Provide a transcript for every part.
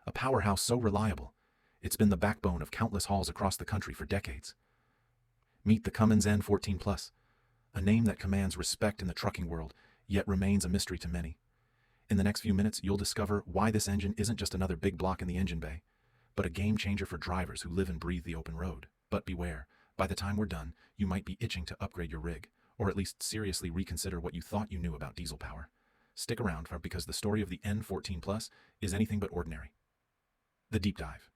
a powerhouse so reliable, it's been the backbone of countless hauls across the country for decades. Meet the Cummins N14 Plus, a name that commands respect in the trucking world, yet remains a mystery to many. In the next few minutes, you'll discover why this engine isn't just another big block in the engine bay, but a game changer for drivers who live and breathe the open road. But beware, by the time we're done, you might be itching to upgrade your rig, or at least seriously reconsider what you thought you knew about diesel power. Stick around because the story of the N14 Plus is anything but ordinary. The deep dive.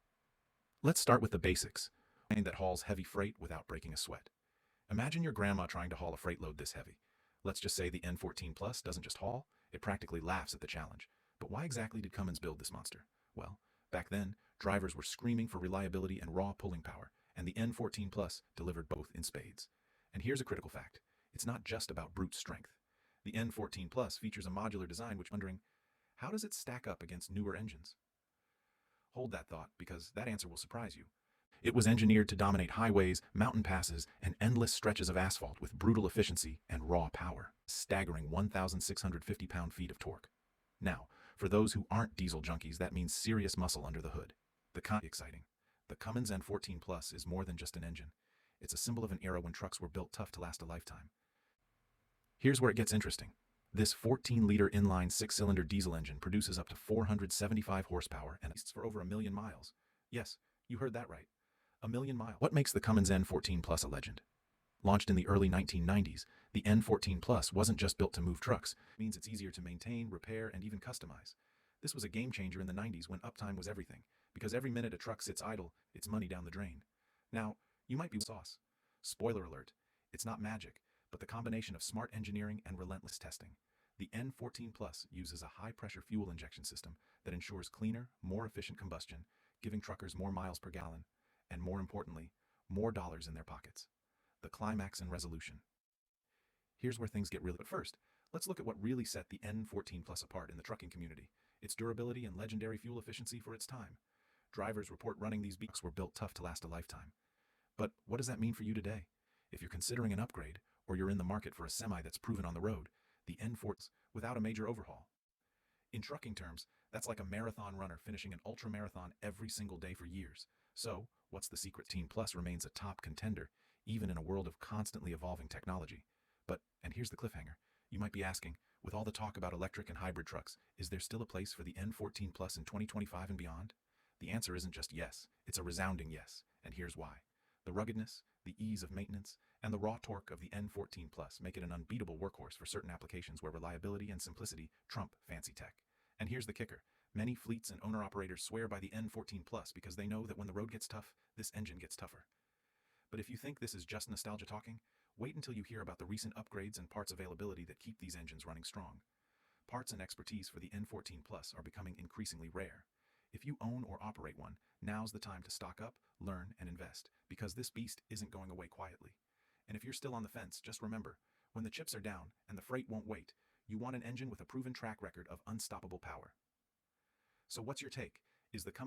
Let's start with the basics, that hauls heavy freight without breaking a sweat. Imagine your grandma trying to haul a freight load this heavy. Let's just say the N14 Plus doesn't just haul, it practically laughs at the challenge. But why exactly did Cummins build this monster? Well, back then, drivers were screaming for reliability and raw pulling power, and the N14 Plus delivered both in spades. And here's a critical fact. It's not just about brute strength. The N14 Plus features a modular design which wondering, how does it stack up against newer engines? Hold that thought, because that answer will surprise you. It was engineered to dominate highways, mountain passes, and endless stretches of asphalt with brutal efficiency and raw power, staggering 1,650 pound-feet of torque. Now, for those who aren't diesel junkies, that means serious muscle under the hood. Exciting. The Cummins N14 Plus is more than just an engine. It's a symbol of an era when trucks were built tough to last a lifetime. Here's where it gets interesting. This 14-liter inline six-cylinder diesel engine produces up to 475 horsepower and lasts for over 1 million miles. Yes, you heard that right. 1 million miles. What makes the Cummins N14 Plus a legend? Launched in the early 1990s, the N14 Plus wasn't just built to move trucks. It means it's easier to maintain, repair, and even customize. This was a game changer in the 90s when uptime was everything, because every minute a truck sits idle, it's money down the drain. Now, you might be sauce. Spoiler alert, it's not magic, but the combination of smart engineering and relentless testing. The N14 Plus uses a high-pressure fuel injection system that ensures cleaner, more efficient combustion, giving truckers more miles per gallon, and more importantly, more dollars in their pockets. The climax and resolution. Here's where things get really. But first, let's look at what really set the N14 Plus apart in the trucking community. Its durability and legendary fuel efficiency for its time. Drivers report running these trucks were built tough to last a lifetime. But what does that mean for you today? If you're considering an upgrade, or you're in the market for a semi that's proven on the road, the N14 without a major overhaul. In trucking terms, that's like a marathon runner finishing an ultra-marathon every single day for years. So, what's the secret? Team Plus remains a top contender, even in a world of constantly evolving technology. But, and here's the cliffhanger, you might be asking, with all the talk about electric and hybrid trucks, is there still a place for the N14 Plus in 2025 and beyond? The answer isn't just yes, it's a resounding yes, and here's why. The ruggedness, the ease of maintenance, and the raw torque of the N14 Plus make it an unbeatable workhorse for certain applications where reliability and simplicity trump fancy tech. And here's the kicker. Many fleets and owner-operators swear by the N14 Plus because they know that when the road gets tough, this engine gets tougher. But if you think this is just nostalgia talking, wait until you hear about the recent upgrades and parts availability that keep these engines running strong. Parts and expertise for the N14 Plus are becoming increasingly rare. If you own or operate one, now's the time to stock up, learn, and invest, because this beast isn't going away quietly. And if you're still on the fence, just remember, when the chips are down and the freight won't wait, you want an engine with a proven track record of unstoppable power. So what's your take? Is the Cummins